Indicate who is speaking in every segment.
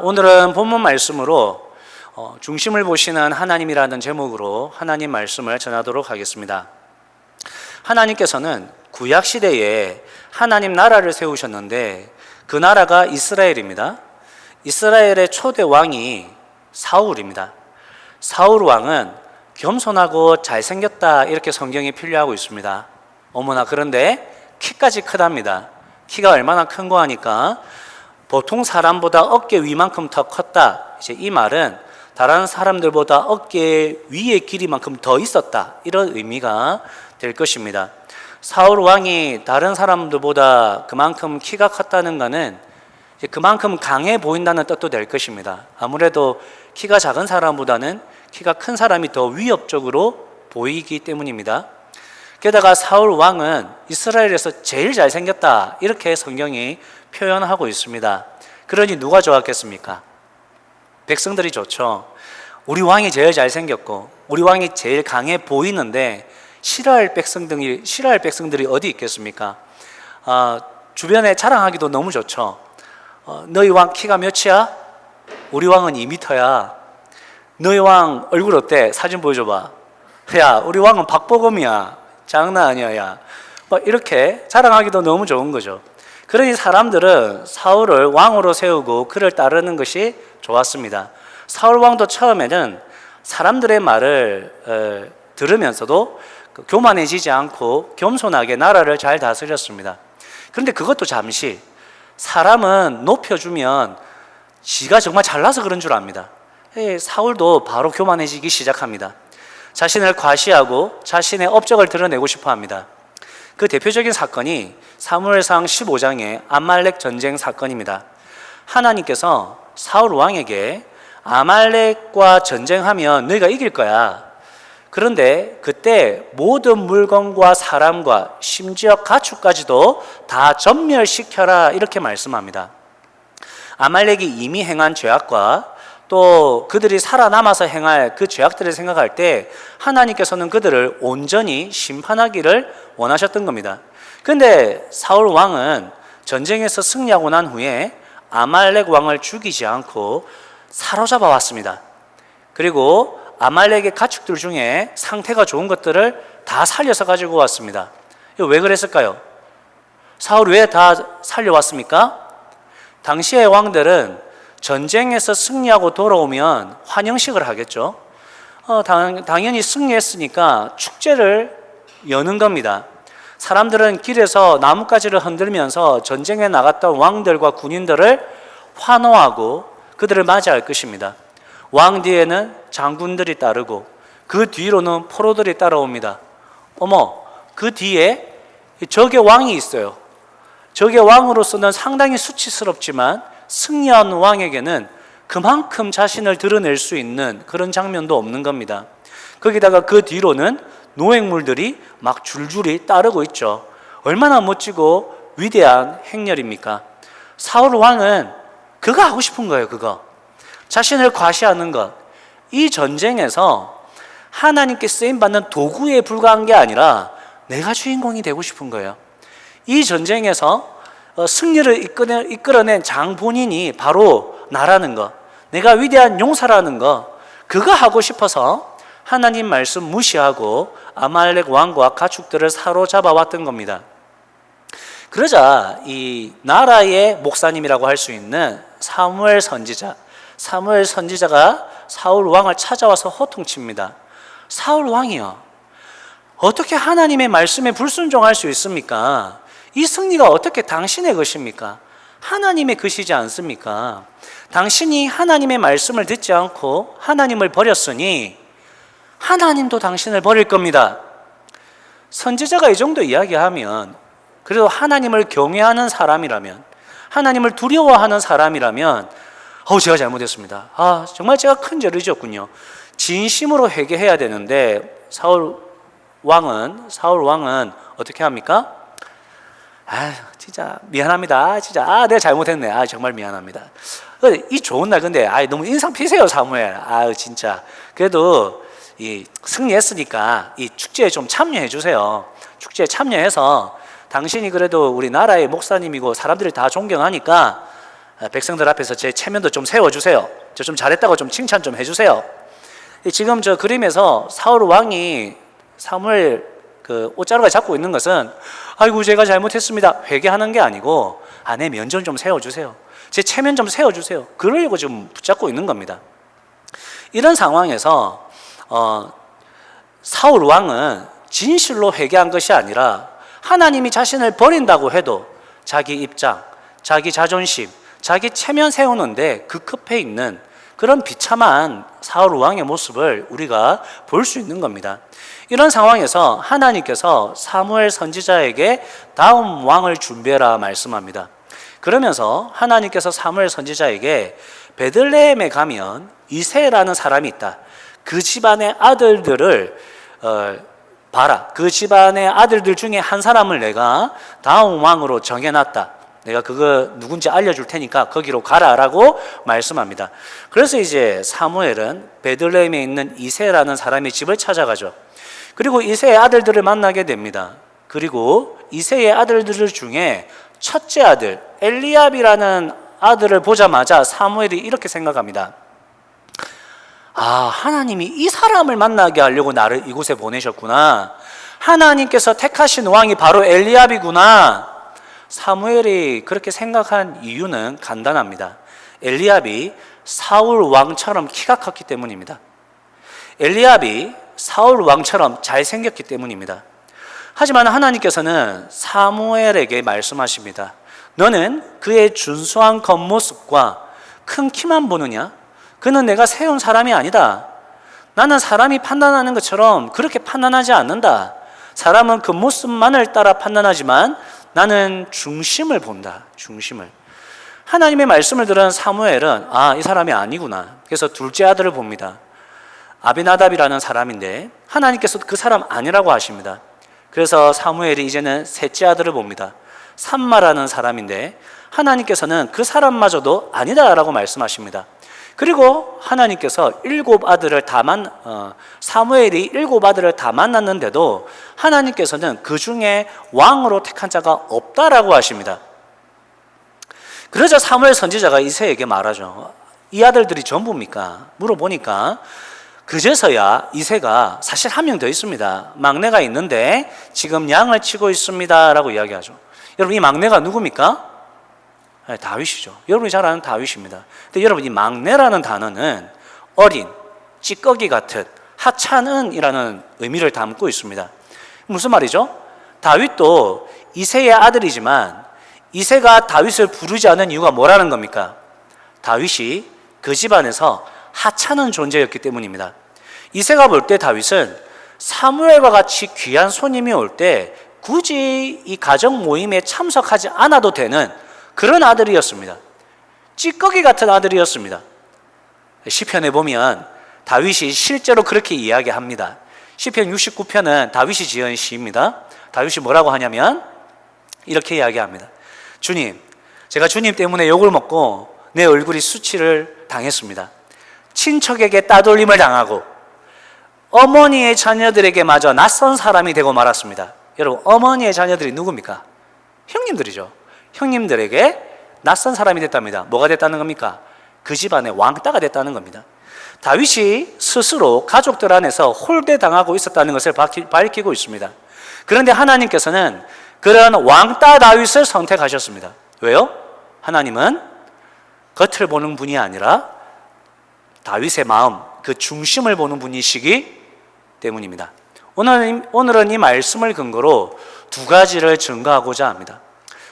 Speaker 1: 오늘은 본문 말씀으로 중심을 보시는 하나님이라는 제목으로 하나님 말씀을 전하도록 하겠습니다. 하나님께서는 구약시대에 하나님 나라를 세우셨는데 그 나라가 이스라엘입니다. 이스라엘의 초대 왕이 사울입니다. 사울 왕은 겸손하고 잘생겼다 이렇게 성경이 필요하고 있습니다. 어머나, 그런데 키까지 크답니다. 키가 얼마나 큰 거 하니까 보통 사람보다 어깨 위만큼 더 컸다. 이제 이 말은 다른 사람들보다 어깨 위의 길이만큼 더 있었다, 이런 의미가 될 것입니다. 사울 왕이 다른 사람들보다 그만큼 키가 컸다는 것은 그만큼 강해 보인다는 뜻도 될 것입니다. 아무래도 키가 작은 사람보다는 키가 큰 사람이 더 위협적으로 보이기 때문입니다. 게다가 사울 왕은 이스라엘에서 제일 잘생겼다, 이렇게 성경이 표현하고 있습니다. 그러니 누가 좋았겠습니까? 백성들이 좋죠. 우리 왕이 제일 잘생겼고 우리 왕이 제일 강해 보이는데 싫어할 백성들이 어디 있겠습니까? 주변에 자랑하기도 너무 좋죠. 너희 왕 키가 몇이야? 우리 왕은 2m야. 너희 왕 얼굴 어때? 사진 보여줘봐. 야, 우리 왕은 박보검이야. 장난 아니야, 야. 이렇게 자랑하기도 너무 좋은 거죠. 그러니 사람들은 사울을 왕으로 세우고 그를 따르는 것이 좋았습니다. 사울 왕도 처음에는 사람들의 말을 들으면서도 교만해지지 않고 겸손하게 나라를 잘 다스렸습니다. 그런데 그것도 잠시, 사람은 높여주면 지가 정말 잘나서 그런 줄 압니다. 사울도 바로 교만해지기 시작합니다. 자신을 과시하고 자신의 업적을 드러내고 싶어 합니다. 그 대표적인 사건이 사무엘상 15장의 아말렉 전쟁 사건입니다. 하나님께서 사울 왕에게 아말렉과 전쟁하면 너희가 이길 거야. 그런데 그때 모든 물건과 사람과 심지어 가축까지도 다 전멸시켜라, 이렇게 말씀합니다. 아말렉이 이미 행한 죄악과 또 그들이 살아남아서 행할 그 죄악들을 생각할 때 하나님께서는 그들을 온전히 심판하기를 원하셨던 겁니다. 그런데 사울 왕은 전쟁에서 승리하고 난 후에 아말렉 왕을 죽이지 않고 사로잡아 왔습니다. 그리고 아말렉의 가축들 중에 상태가 좋은 것들을 다 살려서 가지고 왔습니다. 왜 그랬을까요? 사울이 왜 다 살려왔습니까? 당시의 왕들은 전쟁에서 승리하고 돌아오면 환영식을 하겠죠. 당연히 승리했으니까 축제를 여는 겁니다. 사람들은 길에서 나뭇가지를 흔들면서 전쟁에 나갔던 왕들과 군인들을 환호하고 그들을 맞이할 것입니다. 왕 뒤에는 장군들이 따르고 그 뒤로는 포로들이 따라옵니다. 어머, 그 뒤에 적의 왕이 있어요. 적의 왕으로서는 상당히 수치스럽지만 승리한 왕에게는 그만큼 자신을 드러낼 수 있는 그런 장면도 없는 겁니다. 거기다가 그 뒤로는 노획물들이 막 줄줄이 따르고 있죠. 얼마나 멋지고 위대한 행렬입니까? 사울 왕은 그거 하고 싶은 거예요. 그거 자신을 과시하는 것. 이 전쟁에서 하나님께 쓰임받는 도구에 불과한 게 아니라 내가 주인공이 되고 싶은 거예요. 이 전쟁에서 승리를 이끌어낸 장 본인이 바로 나라는 거, 내가 위대한 용사라는 거, 그거 하고 싶어서 하나님 말씀 무시하고 아말렉 왕과 가축들을 사로잡아 왔던 겁니다. 그러자 이 나라의 목사님이라고 할 수 있는 사무엘 선지자가 사울 왕을 찾아와서 호통칩니다. 사울 왕이요, 어떻게 하나님의 말씀에 불순종할 수 있습니까? 이 승리가 어떻게 당신의 것입니까? 하나님의 것이지 않습니까? 당신이 하나님의 말씀을 듣지 않고 하나님을 버렸으니 하나님도 당신을 버릴 겁니다. 선지자가 이 정도 이야기하면, 그래도 하나님을 경외하는 사람이라면, 하나님을 두려워하는 사람이라면 제가 잘못했습니다. 정말 제가 큰 죄를 지었군요. 진심으로 회개해야 되는데 사울 왕은 어떻게 합니까? 진짜 미안합니다. 진짜 내가 잘못했네. 정말 미안합니다. 이 좋은 날 근데 너무 인상 피세요, 사무엘. 진짜 그래도 이 승리했으니까 이 축제에 좀 참여해 주세요. 축제에 참여해서 당신이 그래도 우리 나라의 목사님이고 사람들이 다 존경하니까 백성들 앞에서 제 체면도 좀 세워주세요. 저 좀 잘했다고 좀 칭찬 좀 해주세요. 지금 저 그림에서 사울 왕이 사무엘 그 옷자루가 잡고 있는 것은 아이고 제가 잘못했습니다 회개하는 게 아니고 내 면전 좀 세워주세요. 제 체면 좀 세워주세요. 그러려고 지금 붙잡고 있는 겁니다. 이런 상황에서 사울 왕은 진실로 회개한 것이 아니라 하나님이 자신을 버린다고 해도 자기 입장, 자기 자존심, 자기 체면 세우는데 급해 있는 그런 비참한 사울 왕의 모습을 우리가 볼 수 있는 겁니다. 이런 상황에서 하나님께서 사무엘 선지자에게 다음 왕을 준비해라 말씀합니다. 그러면서 하나님께서 사무엘 선지자에게 베들레헴에 가면 이새라는 사람이 있다. 그 집안의 아들들을 봐라. 그 집안의 아들들 중에 한 사람을 내가 다음 왕으로 정해놨다. 내가 그거 누군지 알려줄 테니까 거기로 가라라고 말씀합니다. 그래서 이제 사무엘은 베들레헴에 있는 이새라는 사람의 집을 찾아가죠. 그리고 이새의 아들들을 만나게 됩니다. 그리고 이새의 아들들 중에 첫째 아들 엘리압이라는 아들을 보자마자 사무엘이 이렇게 생각합니다. 하나님이 이 사람을 만나게 하려고 나를 이곳에 보내셨구나. 하나님께서 택하신 왕이 바로 엘리압이구나. 사무엘이 그렇게 생각한 이유는 간단합니다. 엘리압이 사울 왕처럼 키가 컸기 때문입니다. 엘리압이 사울 왕처럼 잘생겼기 때문입니다. 하지만 하나님께서는 사무엘에게 말씀하십니다. 너는 그의 준수한 겉모습과 큰 키만 보느냐? 그는 내가 세운 사람이 아니다. 나는 사람이 판단하는 것처럼 그렇게 판단하지 않는다. 사람은 겉모습만을 따라 판단하지만 나는 중심을 본다. 중심을. 하나님의 말씀을 들은 사무엘은 이 사람이 아니구나. 그래서 둘째 아들을 봅니다. 아비나답이라는 사람인데 하나님께서 그 사람 아니라고 하십니다. 그래서 사무엘이 이제는 셋째 아들을 봅니다. 삼마라는 사람인데 하나님께서는 그 사람마저도 아니다라고 말씀하십니다. 그리고 하나님께서 사무엘이 7 아들을 다 만났는데도 하나님께서는 그 중에 왕으로 택한 자가 없다라고 하십니다. 그러자 사무엘 선지자가 이새에게 말하죠. 이 아들들이 전부입니까? 물어보니까 그제서야 이새가 사실 한 명 더 있습니다. 막내가 있는데 지금 양을 치고 있습니다 라고 이야기하죠. 여러분 이 막내가 누굽니까? 다윗이죠. 여러분이 잘 아는 다윗입니다. 근데 여러분 이 막내라는 단어는 어린, 찌꺼기 같은, 하찮은이라는 의미를 담고 있습니다. 무슨 말이죠? 다윗도 이새의 아들이지만 이새가 다윗을 부르지 않은 이유가 뭐라는 겁니까? 다윗이 그 집안에서 하찮은 존재였기 때문입니다. 이새가 볼 때 다윗은 사무엘과 같이 귀한 손님이 올 때 굳이 이 가정 모임에 참석하지 않아도 되는 그런 아들이었습니다. 찌꺼기 같은 아들이었습니다. 시편에 보면 다윗이 실제로 그렇게 이야기합니다. 시편 69편은 다윗이 지은 시입니다. 다윗이 뭐라고 하냐면 이렇게 이야기합니다. 주님, 제가 주님 때문에 욕을 먹고 내 얼굴이 수치를 당했습니다. 친척에게 따돌림을 당하고 어머니의 자녀들에게 마저 낯선 사람이 되고 말았습니다. 여러분, 어머니의 자녀들이 누굽니까? 형님들이죠. 형님들에게 낯선 사람이 됐답니다. 뭐가 됐다는 겁니까? 그 집안의 왕따가 됐다는 겁니다. 다윗이 스스로 가족들 안에서 홀대당하고 있었다는 것을 밝히고 있습니다. 그런데 하나님께서는 그런 왕따 다윗을 선택하셨습니다. 왜요? 하나님은 겉을 보는 분이 아니라 다윗의 마음, 그 중심을 보는 분이시기 때문입니다. 오늘은 이 말씀을 근거로 두 가지를 증거하고자 합니다.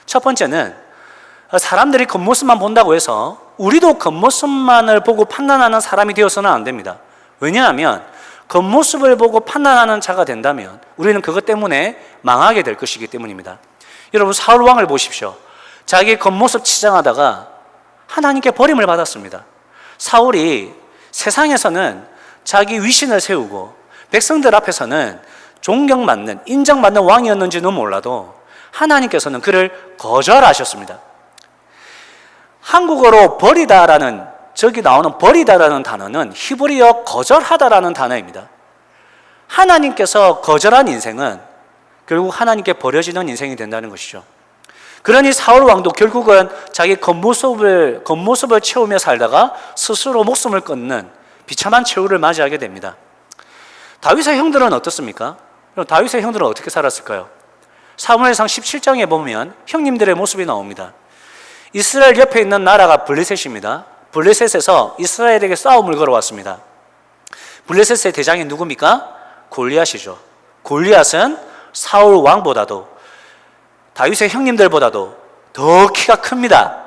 Speaker 1: 첫 번째는 사람들이 겉모습만 본다고 해서 우리도 겉모습만을 보고 판단하는 사람이 되어서는 안 됩니다. 왜냐하면 겉모습을 보고 판단하는 자가 된다면 우리는 그것 때문에 망하게 될 것이기 때문입니다. 여러분, 사울 왕을 보십시오. 자기 겉모습 치장하다가 하나님께 버림을 받았습니다. 사울이 세상에서는 자기 위신을 세우고 백성들 앞에서는 존경받는, 인정받는 왕이었는지는 몰라도 하나님께서는 그를 거절하셨습니다. 한국어로 버리다라는, 저기 나오는 버리다라는 단어는 히브리어 거절하다라는 단어입니다. 하나님께서 거절한 인생은 결국 하나님께 버려지는 인생이 된다는 것이죠. 그러니 사울 왕도 결국은 자기 겉모습을 채우며 살다가 스스로 목숨을 끊는 비참한 최후를 맞이하게 됩니다. 다윗의 형들은 어떻습니까? 그럼 다윗의 형들은 어떻게 살았을까요? 사무엘상 17장에 보면 형님들의 모습이 나옵니다. 이스라엘 옆에 있는 나라가 블레셋입니다. 블레셋에서 이스라엘에게 싸움을 걸어왔습니다. 블레셋의 대장이 누굽니까? 골리앗이죠. 골리앗은 사울 왕보다도 다윗의 형님들보다도 더 키가 큽니다.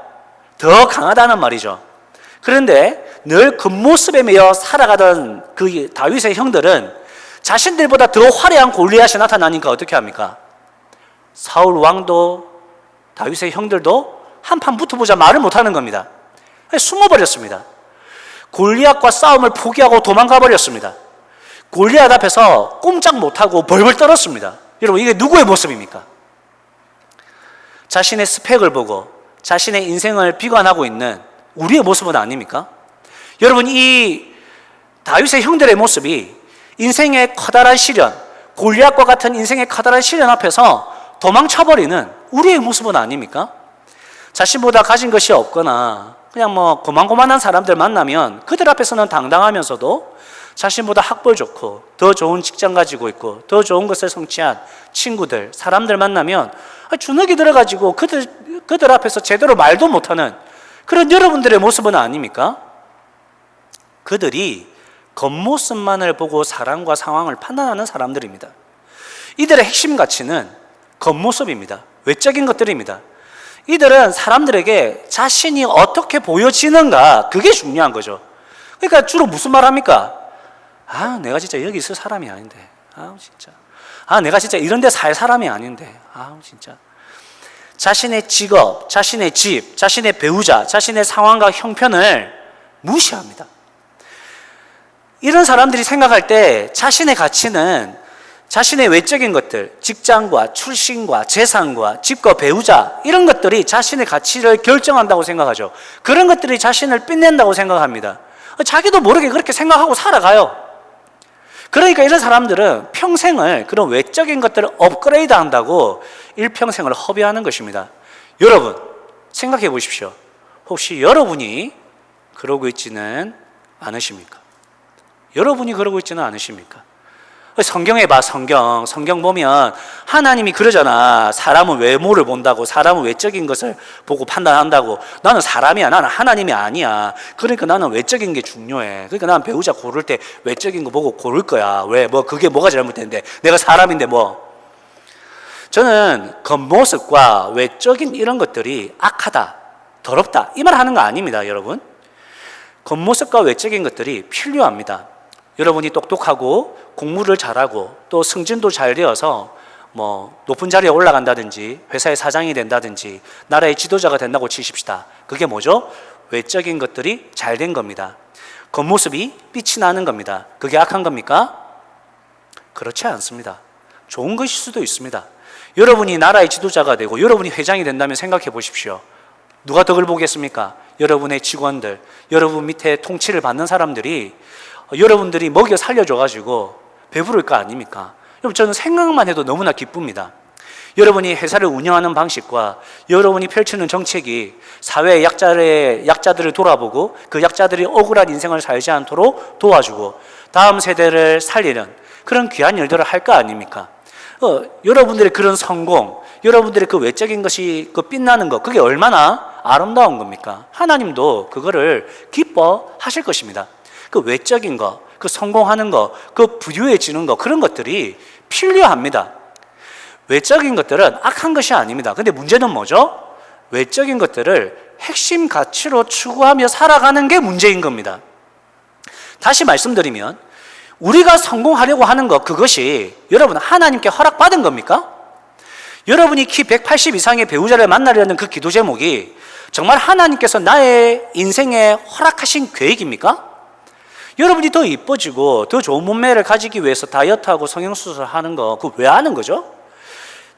Speaker 1: 더 강하다는 말이죠. 그런데 늘 겉모습에 매여 살아가던 그 다윗의 형들은 자신들보다 더 화려한 골리앗이 나타나니까 어떻게 합니까? 사울 왕도 다윗의 형들도 한판 붙어보자 말을 못하는 겁니다. 숨어버렸습니다. 골리앗과 싸움을 포기하고 도망가 버렸습니다. 골리앗 앞에서 꼼짝 못하고 벌벌 떨었습니다. 여러분, 이게 누구의 모습입니까? 자신의 스펙을 보고 자신의 인생을 비관하고 있는 우리의 모습은 아닙니까? 여러분, 이 다윗의 형들의 모습이 인생의 커다란 시련, 골리앗과 같은 인생의 커다란 시련 앞에서 도망쳐버리는 우리의 모습은 아닙니까? 자신보다 가진 것이 없거나 그냥 고만고만한 사람들 만나면 그들 앞에서는 당당하면서도 자신보다 학벌 좋고 더 좋은 직장 가지고 있고 더 좋은 것을 성취한 친구들, 사람들 만나면 주눅이 들어가지고 그들 앞에서 제대로 말도 못하는 그런 여러분들의 모습은 아닙니까? 그들이 겉모습만을 보고 사람과 상황을 판단하는 사람들입니다. 이들의 핵심 가치는 겉모습입니다. 외적인 것들입니다. 이들은 사람들에게 자신이 어떻게 보여지는가, 그게 중요한 거죠. 그러니까 주로 무슨 말 합니까? 내가 진짜 여기 있을 사람이 아닌데. 진짜. 내가 진짜 이런 데 살 사람이 아닌데. 진짜. 자신의 직업, 자신의 집, 자신의 배우자, 자신의 상황과 형편을 무시합니다. 이런 사람들이 생각할 때 자신의 가치는 자신의 외적인 것들, 직장과 출신과 재산과 집과 배우자, 이런 것들이 자신의 가치를 결정한다고 생각하죠. 그런 것들이 자신을 빛낸다고 생각합니다. 자기도 모르게 그렇게 생각하고 살아가요. 그러니까 이런 사람들은 평생을 그런 외적인 것들을 업그레이드 한다고 일평생을 허비하는 것입니다. 여러분, 생각해 보십시오. 혹시 여러분이 그러고 있지는 않으십니까? 여러분이 그러고 있지는 않으십니까? 성경에 봐, 성경 보면 하나님이 그러잖아. 사람은 외모를 본다고, 사람은 외적인 것을 보고 판단한다고. 나는 사람이야, 나는 하나님이 아니야. 그러니까 나는 외적인 게 중요해. 그러니까 나는 배우자 고를 때 외적인 거 보고 고를 거야. 왜? 그게 뭐가 잘못됐는데? 내가 사람인데 저는 겉모습과 외적인 이런 것들이 악하다, 더럽다, 이 말 하는 거 아닙니다, 여러분. 겉모습과 외적인 것들이 필요합니다. 여러분이 똑똑하고 공부를 잘하고 또 승진도 잘 되어서 높은 자리에 올라간다든지 회사의 사장이 된다든지 나라의 지도자가 된다고 치십시다. 그게 뭐죠? 외적인 것들이 잘 된 겁니다. 겉모습이 빛이 나는 겁니다. 그게 악한 겁니까? 그렇지 않습니다. 좋은 것일 수도 있습니다. 여러분이 나라의 지도자가 되고 여러분이 회장이 된다면 생각해 보십시오. 누가 덕을 보겠습니까? 여러분의 직원들, 여러분 밑에 통치를 받는 사람들이 여러분들이 먹여 살려줘가지고 배부를 거 아닙니까? 여러분, 저는 생각만 해도 너무나 기쁩니다. 여러분이 회사를 운영하는 방식과 여러분이 펼치는 정책이 사회의 약자들을 돌아보고 그 약자들이 억울한 인생을 살지 않도록 도와주고 다음 세대를 살리는 그런 귀한 일들을 할 거 아닙니까? 여러분들의 그런 성공, 여러분들의 그 외적인 것이 그 빛나는 것, 그게 얼마나 아름다운 겁니까? 하나님도 그거를 기뻐하실 것입니다. 그 외적인 거, 그 성공하는 거, 그 부유해지는 거, 그런 것들이 필요합니다. 외적인 것들은 악한 것이 아닙니다. 근데 문제는 뭐죠? 외적인 것들을 핵심 가치로 추구하며 살아가는 게 문제인 겁니다. 다시 말씀드리면 우리가 성공하려고 하는 것, 그것이 여러분 하나님께 허락받은 겁니까? 여러분이 키 180 이상의 배우자를 만나려는 그 기도 제목이 정말 하나님께서 나의 인생에 허락하신 계획입니까? 여러분이 더 이뻐지고 더 좋은 몸매를 가지기 위해서 다이어트하고 성형수술을 하는 거, 그거 왜 하는 거죠?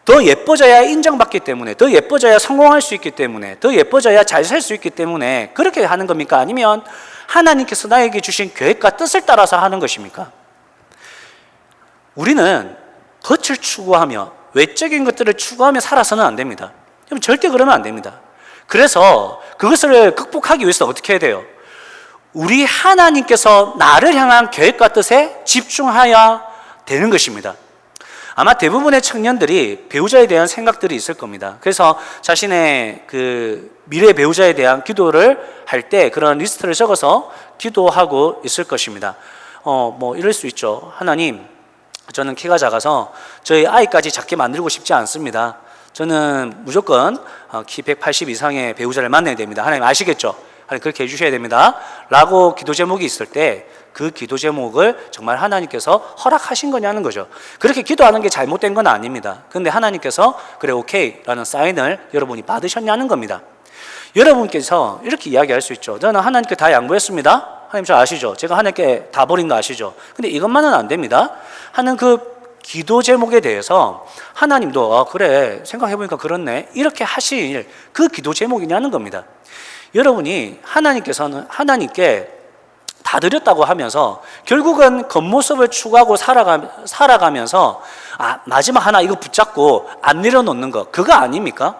Speaker 1: 더 예뻐져야 인정받기 때문에, 더 예뻐져야 성공할 수 있기 때문에, 더 예뻐져야 잘 살 수 있기 때문에 그렇게 하는 겁니까? 아니면 하나님께서 나에게 주신 계획과 뜻을 따라서 하는 것입니까? 우리는 겉을 추구하며 외적인 것들을 추구하며 살아서는 안 됩니다. 여러분 절대 그러면 안 됩니다. 그래서 그것을 극복하기 위해서 어떻게 해야 돼요? 우리 하나님께서 나를 향한 계획과 뜻에 집중해야 되는 것입니다. 아마 대부분의 청년들이 배우자에 대한 생각들이 있을 겁니다. 그래서 자신의 그 미래 배우자에 대한 기도를 할 때 그런 리스트를 적어서 기도하고 있을 것입니다. 뭐 이럴 수 있죠. 하나님, 저는 키가 작아서 저희 아이까지 작게 만들고 싶지 않습니다. 저는 무조건 키 180 이상의 배우자를 만나야 됩니다. 하나님 아시겠죠? 하나님 그렇게 해주셔야 됩니다. 라고 기도 제목이 있을 때 그 기도 제목을 정말 하나님께서 허락하신 거냐는 거죠. 그렇게 기도하는 게 잘못된 건 아닙니다. 근데 하나님께서 그래 오케이 라는 사인을 여러분이 받으셨냐는 겁니다. 여러분께서 이렇게 이야기할 수 있죠. 저는 하나님께 다 양보했습니다. 하나님 저 아시죠? 제가 하나님께 다 버린 거 아시죠? 근데 이것만은 안 됩니다. 하는 그 기도 제목에 대해서 하나님도 그래 생각해보니까 그렇네 이렇게 하실 그 기도 제목이냐는 겁니다. 여러분이 하나님께 다 드렸다고 하면서 결국은 겉모습을 추구하고 살아가면서 마지막 하나 이거 붙잡고 안 내려놓는 거 그거 아닙니까?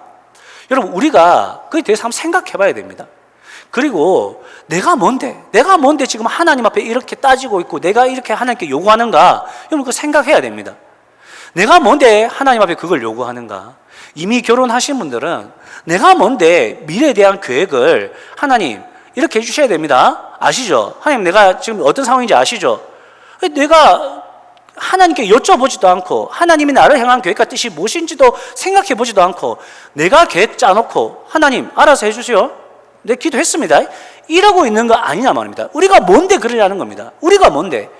Speaker 1: 여러분 우리가 그에 대해서 한번 생각해 봐야 됩니다. 그리고 내가 뭔데 지금 하나님 앞에 이렇게 따지고 있고 내가 이렇게 하나님께 요구하는가? 여러분 그거 생각해야 됩니다. 내가 뭔데 하나님 앞에 그걸 요구하는가? 이미 결혼하신 분들은 내가 뭔데 미래에 대한 계획을 하나님 이렇게 해주셔야 됩니다. 아시죠? 하나님 내가 지금 어떤 상황인지 아시죠? 내가 하나님께 여쭤보지도 않고 하나님이 나를 향한 계획과 뜻이 무엇인지도 생각해 보지도 않고 내가 계획 짜놓고 하나님 알아서 해주세요. 내 기도했습니다. 이러고 있는 거 아니냐 말입니다. 우리가 뭔데 그러냐는 겁니다. 우리가 뭔데?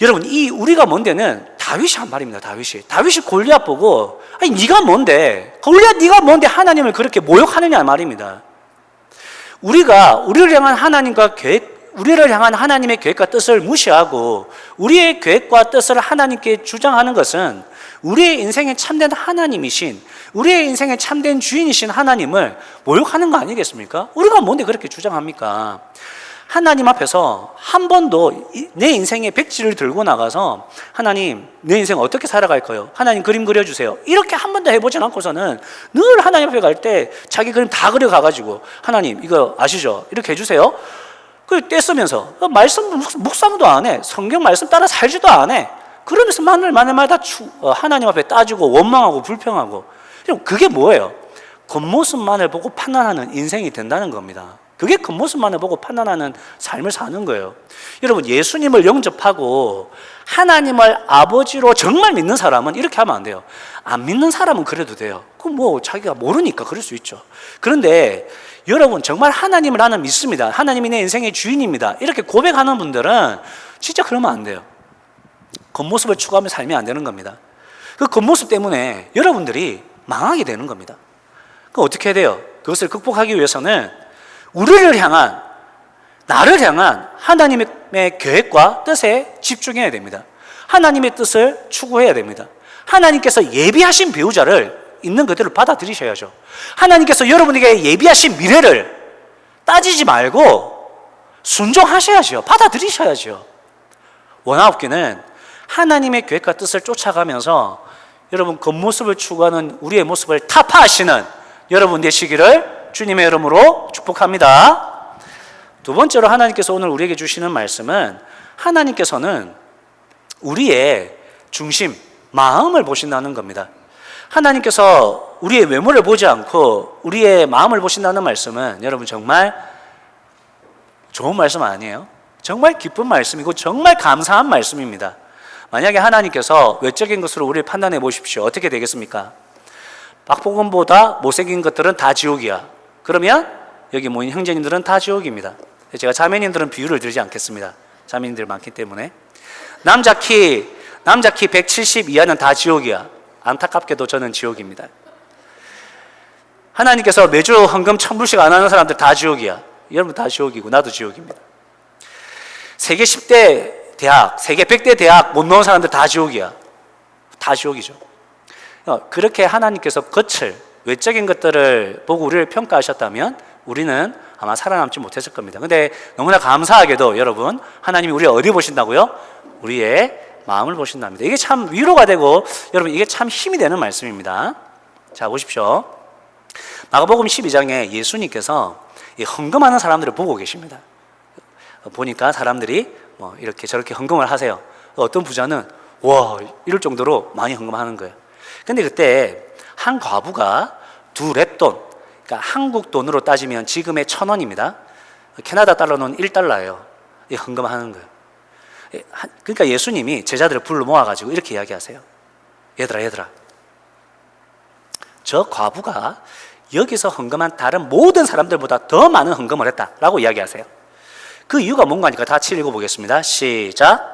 Speaker 1: 여러분 이 우리가 뭔데는 다윗이 한 말입니다. 다윗이 골리앗 보고 아니 네가 뭔데? 골리앗 네가 뭔데 하나님을 그렇게 모욕하느냐 말입니다. 우리를 향한 우리를 향한 하나님의 계획과 뜻을 무시하고 우리의 계획과 뜻을 하나님께 주장하는 것은 우리의 인생에 참된 하나님이신 우리의 인생에 참된 주인이신 하나님을 모욕하는 거 아니겠습니까? 우리가 뭔데 그렇게 주장합니까? 하나님 앞에서 한 번도 내 인생의 백지를 들고 나가서 하나님 내 인생 어떻게 살아갈까요? 하나님 그림 그려주세요. 이렇게 한 번도 해보지 않고서는 늘 하나님 앞에 갈 때 자기 그림 다 그려가가지고 하나님 이거 아시죠? 이렇게 해주세요. 그 떼쓰면서 말씀 묵상도 안 해. 성경 말씀 따라 살지도 안 해. 그러면서 마늘마다 하나님 앞에 따지고 원망하고 불평하고 그게 뭐예요? 겉모습만을 보고 판단하는 인생이 된다는 겁니다. 그게 겉모습만을 보고 판단하는 삶을 사는 거예요. 여러분 예수님을 영접하고 하나님을 아버지로 정말 믿는 사람은 이렇게 하면 안 돼요. 안 믿는 사람은 그래도 돼요. 그건 뭐 자기가 모르니까 그럴 수 있죠. 그런데 여러분 정말 하나님을 나는 믿습니다. 하나님이 내 인생의 주인입니다. 이렇게 고백하는 분들은 진짜 그러면 안 돼요. 겉모습을 추구하며 살면 안 되는 겁니다. 그 겉모습 때문에 여러분들이 망하게 되는 겁니다. 그럼 어떻게 해야 돼요? 그것을 극복하기 위해서는 나를 향한 하나님의 계획과 뜻에 집중해야 됩니다. 하나님의 뜻을 추구해야 됩니다. 하나님께서 예비하신 배우자를 있는 그대로 받아들이셔야죠. 하나님께서 여러분에게 예비하신 미래를 따지지 말고 순종하셔야죠. 받아들이셔야죠. 원아웃기는 하나님의 계획과 뜻을 쫓아가면서 여러분 겉모습을 추구하는 우리의 모습을 타파하시는 여러분 되시기를 주님의 이름으로 축복합니다. 두 번째로 하나님께서 오늘 우리에게 주시는 말씀은 하나님께서는 우리의 중심, 마음을 보신다는 겁니다. 하나님께서 우리의 외모를 보지 않고 우리의 마음을 보신다는 말씀은 여러분 정말 좋은 말씀 아니에요? 정말 기쁜 말씀이고 정말 감사한 말씀입니다. 만약에 하나님께서 외적인 것으로 우리를 판단해 보십시오. 어떻게 되겠습니까? 박복원보다 못생긴 것들은 다 지옥이야. 그러면 여기 모인 형제님들은 다 지옥입니다. 제가 자매님들은 비유를 들지 않겠습니다. 자매님들 많기 때문에. 남자 키 170 이하는 다 지옥이야. 안타깝게도 저는 지옥입니다. 하나님께서 매주 헌금 1000불씩 안 하는 사람들 다 지옥이야. 여러분 다 지옥이고 나도 지옥입니다. 세계 10대 대학, 세계 100대 대학 못 넣은 사람들 다 지옥이야. 다 지옥이죠. 그렇게 하나님께서 외적인 것들을 보고 우리를 평가하셨다면 우리는 아마 살아남지 못했을 겁니다. 근데 너무나 감사하게도 여러분 하나님이 우리를 어디 보신다고요? 우리의 마음을 보신답니다. 이게 참 위로가 되고 여러분 이게 참 힘이 되는 말씀입니다. 자, 보십시오. 마가복음 12장에 예수님께서 이 헌금하는 사람들을 보고 계십니다. 보니까 사람들이 뭐 이렇게 저렇게 헌금을 하세요. 어떤 부자는 와, 이럴 정도로 많이 헌금하는 거예요. 근데 그때 한 과부가 2렙돈, 그러니까 한국 돈으로 따지면 지금의 1,000원입니다. 캐나다 달러는 1달러예요. 헌금하는 거예요. 그러니까 예수님이 제자들을 불러 모아가지고 이렇게 이야기하세요. 얘들아, 저 과부가 여기서 헌금한 다른 모든 사람들보다 더 많은 헌금을 했다라고 이야기하세요. 그 이유가 뭔가 하니까 다 같이 읽어보겠습니다. 시작.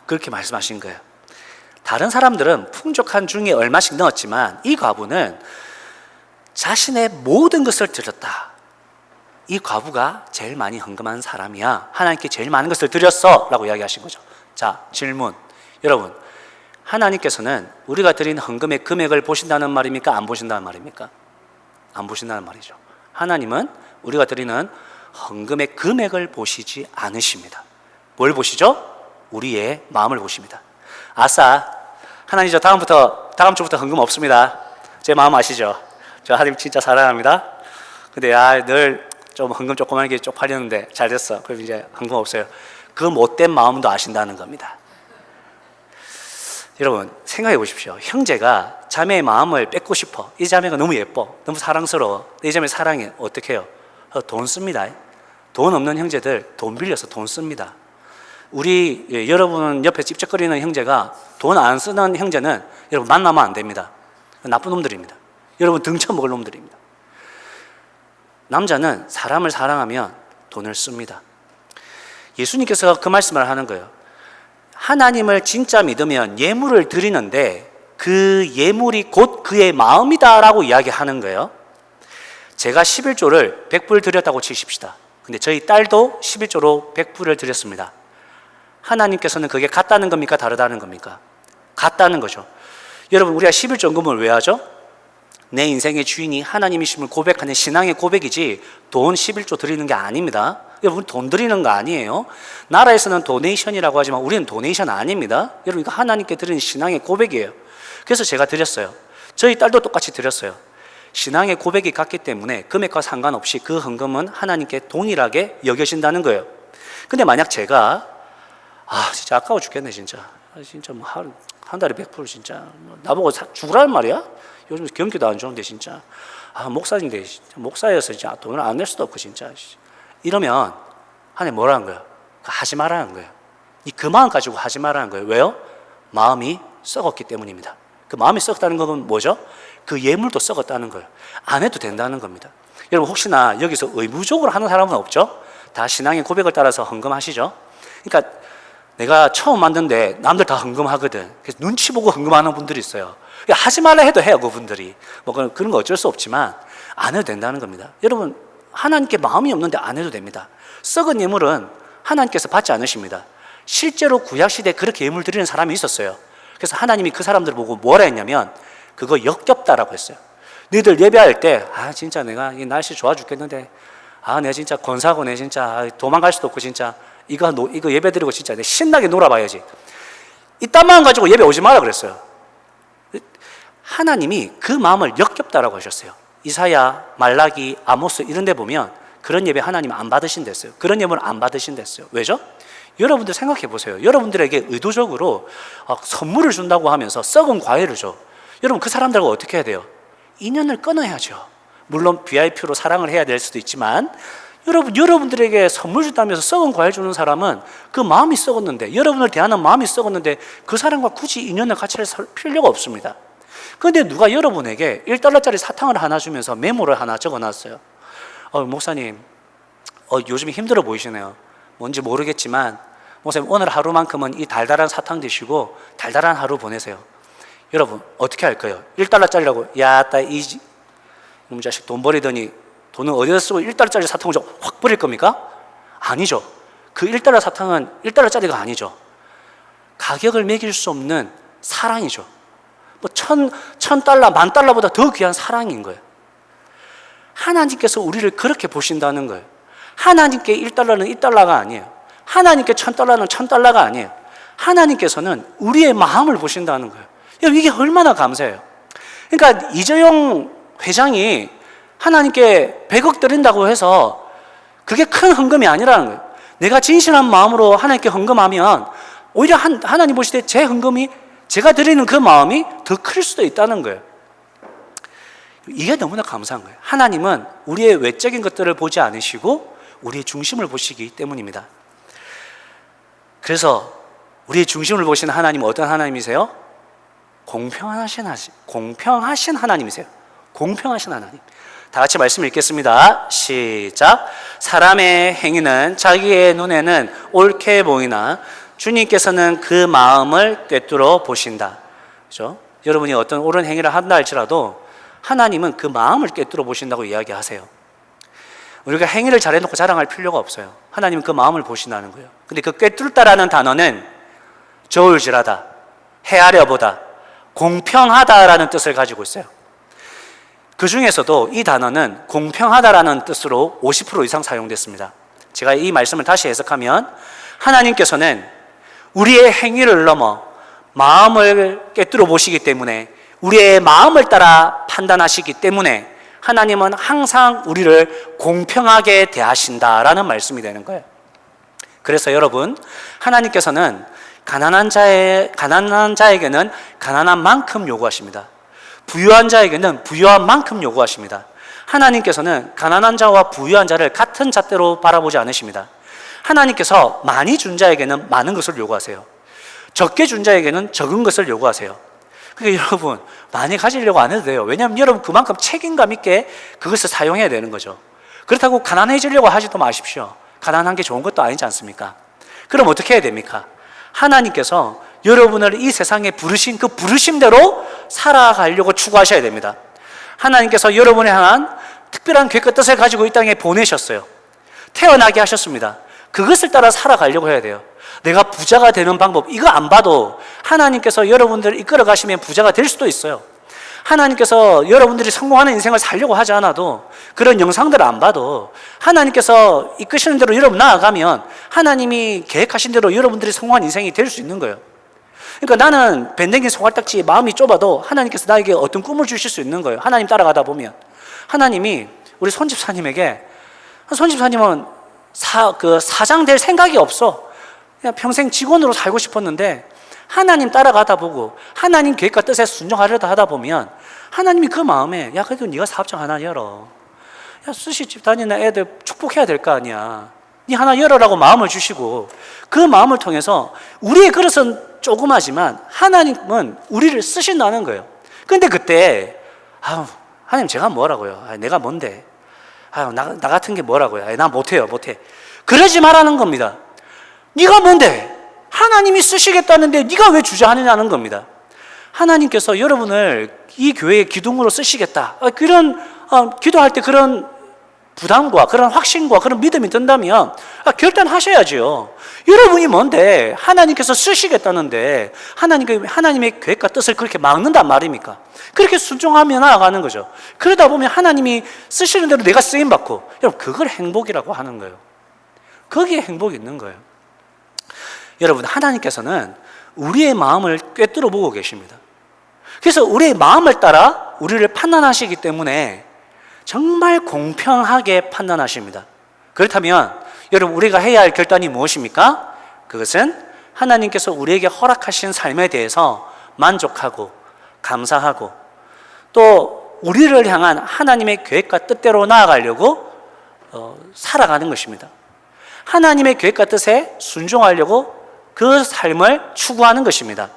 Speaker 1: 그렇게 말씀하신 거예요. 다른 사람들은 풍족한 중에 얼마씩 넣었지만 이 과부는 자신의 모든 것을 드렸다. 이 과부가 제일 많이 헌금한 사람이야. 하나님께 제일 많은 것을 드렸어 라고 이야기하신 거죠. 자, 질문. 여러분, 하나님께서는 우리가 드린 헌금의 금액을 보신다는 말입니까? 안 보신다는 말입니까? 안 보신다는 말이죠. 하나님은 우리가 드리는 헌금의 금액을 보시지 않으십니다. 뭘 보시죠? 우리의 마음을 보십니다. 아싸, 하나님 저 다음 주부터 헌금 없습니다. 제 마음 아시죠? 저 하나님 진짜 사랑합니다. 근데 늘 좀 헌금 조그맣게 쪽팔렸는데 잘 됐어. 그럼 이제 헌금 없어요. 그 못된 마음도 아신다는 겁니다. 여러분 생각해 보십시오. 형제가 자매의 마음을 뺏고 싶어. 이 자매가 너무 예뻐, 너무 사랑스러워. 이 자매 사랑해. 어떻게 해요? 돈 씁니다. 돈 없는 형제들 돈 빌려서 돈 씁니다. 여러분 옆에 찝쩍거리는 형제가 돈 안 쓰는 형제는 여러분 만나면 안 됩니다. 나쁜 놈들입니다. 여러분 등쳐먹을 놈들입니다. 남자는 사람을 사랑하면 돈을 씁니다. 예수님께서 그 말씀을 하는 거예요. 하나님을 진짜 믿으면 예물을 드리는데 그 예물이 곧 그의 마음이다라고 이야기하는 거예요. 제가 11조를 100불 드렸다고 치십시다. 근데 저희 딸도 11조로 100불을 드렸습니다. 하나님께서는 그게 같다는 겁니까? 다르다는 겁니까? 같다는 거죠. 여러분 우리가 11조금을 왜 하죠? 내 인생의 주인이 하나님이심을 고백하는 신앙의 고백이지 돈 11조 드리는 게 아닙니다. 여러분 돈 드리는 거 아니에요. 나라에서는 도네이션이라고 하지만 우리는 도네이션 아닙니다. 여러분 이거 하나님께 드리는 신앙의 고백이에요. 그래서 제가 드렸어요. 저희 딸도 똑같이 드렸어요. 신앙의 고백이 같기 때문에 금액과 상관없이 그 헌금은 하나님께 동일하게 여겨진다는 거예요. 근데 만약 제가 진짜 아까워 죽겠네 진짜. 진짜 뭐 한 달에 100% 진짜 나보고 죽으라는 말이야? 요즘 경기도 안 좋은데 진짜 목사인데 진짜 목사여서 진짜 돈을 안 낼 수도 없고 진짜 이러면 하나님 뭐라는 거예요? 하지 말라는 거예요. 그 마음 가지고 하지 말라는 거예요. 왜요? 마음이 썩었기 때문입니다. 그 마음이 썩었다는 건 뭐죠? 그 예물도 썩었다는 거예요. 안 해도 된다는 겁니다. 여러분 혹시나 여기서 의무적으로 하는 사람은 없죠? 다 신앙의 고백을 따라서 헌금하시죠? 그러니까 내가 처음 만든데 남들 다 헌금하거든. 그래서 눈치 보고 헌금하는 분들이 있어요. 하지 말라 해도 해요, 그분들이. 뭐 그런 거 어쩔 수 없지만 안 해도 된다는 겁니다. 여러분, 하나님께 마음이 없는데 안 해도 됩니다. 썩은 예물은 하나님께서 받지 않으십니다. 실제로 구약시대에 그렇게 예물 드리는 사람이 있었어요. 그래서 하나님이 그 사람들을 보고 뭐라 했냐면 그거 역겹다라고 했어요. 너희들 예배할 때 진짜 내가 이 날씨 좋아 죽겠는데 내가 진짜 권사고 내 진짜 도망갈 수도 없고 진짜 이거 예배 드리고 진짜 내 신나게 놀아봐야지. 이딴 마음 가지고 예배 오지 마라 그랬어요. 하나님이 그 마음을 역겹다라고 하셨어요. 이사야, 말라기, 아모스 이런 데 보면 그런 예배 하나님 안 받으신댔어요. 그런 예배를 안 받으신댔어요. 왜죠? 여러분들 생각해 보세요. 여러분들에게 의도적으로 선물을 준다고 하면서 썩은 과일을 줘. 여러분 그 사람들과 어떻게 해야 돼요? 인연을 끊어야죠. 물론 VIP로 사랑을 해야 될 수도 있지만 여러분들에게 선물 준다면서 썩은 과일 주는 사람은 그 마음이 썩었는데 여러분을 대하는 마음이 썩었는데 그 사람과 굳이 인연을 같이 할 필요가 없습니다. 그런데 누가 여러분에게 1달러짜리 사탕을 하나 주면서 메모를 하나 적어놨어요. 목사님 요즘 힘들어 보이시네요. 뭔지 모르겠지만 목사님 오늘 하루만큼은 이 달달한 사탕 드시고 달달한 하루 보내세요. 여러분 어떻게 할 거예요? 1달러짜리라고 이놈 자식 돈 버리더니 돈은 어디다 쓰고 1달러짜리 사탕을 확 버릴 겁니까? 아니죠. 그 1달러 사탕은 1달러짜리가 아니죠. 가격을 매길 수 없는 사랑이죠. 뭐 1,000달러, 10,000달러보다 더 귀한 사랑인 거예요. 하나님께서 우리를 그렇게 보신다는 거예요. 하나님께 1달러는 1달러가 아니에요. 하나님께 1000달러는 1000달러가 아니에요. 하나님께서는 우리의 마음을 보신다는 거예요. 이게 얼마나 감사해요. 그러니까 이재용 회장이 하나님께 100억 드린다고 해서 그게 큰 헌금이 아니라는 거예요. 내가 진실한 마음으로 하나님께 헌금하면 오히려 하나님 보실 때 제 헌금이, 제가 드리는 그 마음이 더 클 수도 있다는 거예요. 이게 너무나 감사한 거예요. 하나님은 우리의 외적인 것들을 보지 않으시고 우리의 중심을 보시기 때문입니다. 그래서 우리의 중심을 보시는 하나님은 어떤 하나님이세요? 공평하신 하나님이세요. 공평하신 하나님. 다 같이 말씀 읽겠습니다. 시작. 사람의 행위는 자기의 눈에는 옳게 보이나 주님께서는 그 마음을 꿰뚫어 보신다. 그렇죠? 여러분이 어떤 옳은 행위를 한다 할지라도 하나님은 그 마음을 꿰뚫어 보신다고 이야기하세요. 우리가 행위를 잘해놓고 자랑할 필요가 없어요. 하나님은 그 마음을 보신다는 거예요. 근데 그 꿰뚫다라는 단어는 저울질하다, 헤아려보다, 공평하다라는 뜻을 가지고 있어요. 그 중에서도 이 단어는 공평하다라는 뜻으로 50% 이상 사용됐습니다. 제가 이 말씀을 다시 해석하면 하나님께서는 우리의 행위를 넘어 마음을 꿰뚫어 보시기 때문에, 우리의 마음을 따라 판단하시기 때문에 하나님은 항상 우리를 공평하게 대하신다라는 말씀이 되는 거예요. 그래서 여러분, 하나님께서는 가난한 자에게는 가난한 만큼 요구하십니다. 부유한 자에게는 부유한 만큼 요구하십니다. 하나님께서는 가난한 자와 부유한 자를 같은 잣대로 바라보지 않으십니다. 하나님께서 많이 준 자에게는 많은 것을 요구하세요. 적게 준 자에게는 적은 것을 요구하세요. 그러니까 여러분, 많이 가지려고 안 해도 돼요. 왜냐하면 여러분 그만큼 책임감 있게 그것을 사용해야 되는 거죠. 그렇다고 가난해지려고 하지도 마십시오. 가난한 게 좋은 것도 아니지 않습니까? 그럼 어떻게 해야 됩니까? 하나님께서 여러분을 이 세상에 부르신 그 부르심대로 살아가려고 추구하셔야 됩니다. 하나님께서 여러분을 향한 특별한 계획과 뜻을 가지고 이 땅에 보내셨어요. 태어나게 하셨습니다. 그것을 따라 살아가려고 해야 돼요. 내가 부자가 되는 방법, 이거 안 봐도 하나님께서 여러분들을 이끌어 가시면 부자가 될 수도 있어요. 하나님께서 여러분들이 성공하는 인생을 살려고 하지 않아도, 그런 영상들을 안 봐도 하나님께서 이끄시는 대로 여러분 나아가면 하나님이 계획하신 대로 여러분들이 성공한 인생이 될 수 있는 거예요. 그러니까 나는 밴댕이 송알딱지 마음이 좁아도 하나님께서 나에게 어떤 꿈을 주실 수 있는 거예요. 하나님 따라가다 보면 하나님이 우리 손집사님에게, 손집사님은 사장 될 생각이 없어. 그냥 평생 직원으로 살고 싶었는데 하나님 따라가다 보고 하나님 계획과 뜻에 순종하려다 하다 보면 하나님이 그 마음에, 야 그래도 네가 사업장 하나 열어. 야 스시집 다니는 애들 축복해야 될 거 아니야. 네 하나 열어라고 마음을 주시고, 그 마음을 통해서 우리의 그릇은 조그마지만 하나님은 우리를 쓰신다는 거예요. 근데 그때 하나님 제가 뭐라고요? 내가 뭔데? 나 같은 게 뭐라고요? 나 못해. 그러지 말라는 겁니다. 네가 뭔데? 하나님이 쓰시겠다는데 네가 왜 주저하느냐는 겁니다. 하나님께서 여러분을 이 교회의 기둥으로 쓰시겠다, 그런 기도할 때 그런 부담과 그런 확신과 그런 믿음이 든다면 결단하셔야지요. 여러분이 뭔데 하나님께서 쓰시겠다는데 하나님의 계획과 뜻을 그렇게 막는단 말입니까? 그렇게 순종하며 나아가는 거죠. 그러다 보면 하나님이 쓰시는 대로 내가 쓰임받고, 여러분 그걸 행복이라고 하는 거예요. 거기에 행복이 있는 거예요. 여러분, 하나님께서는 우리의 마음을 꿰뚫어 보고 계십니다. 그래서 우리의 마음을 따라 우리를 판단하시기 때문에 정말 공평하게 판단하십니다. 그렇다면 여러분, 우리가 해야 할 결단이 무엇입니까? 그것은 하나님께서 우리에게 허락하신 삶에 대해서 만족하고 감사하고, 또 우리를 향한 하나님의 계획과 뜻대로 나아가려고 살아가는 것입니다. 하나님의 계획과 뜻에 순종하려고 그 삶을 추구하는 것입니다.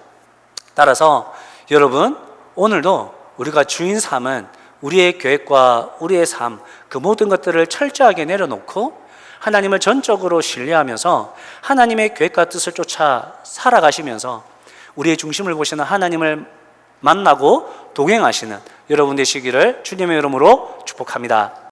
Speaker 1: 따라서 여러분, 오늘도 우리가 주인 삼은 우리의 계획과 우리의 삶, 그 모든 것들을 철저하게 내려놓고 하나님을 전적으로 신뢰하면서 하나님의 계획과 뜻을 쫓아 살아가시면서 우리의 중심을 보시는 하나님을 만나고 동행하시는 여러분 되시기를 주님의 이름으로 축복합니다.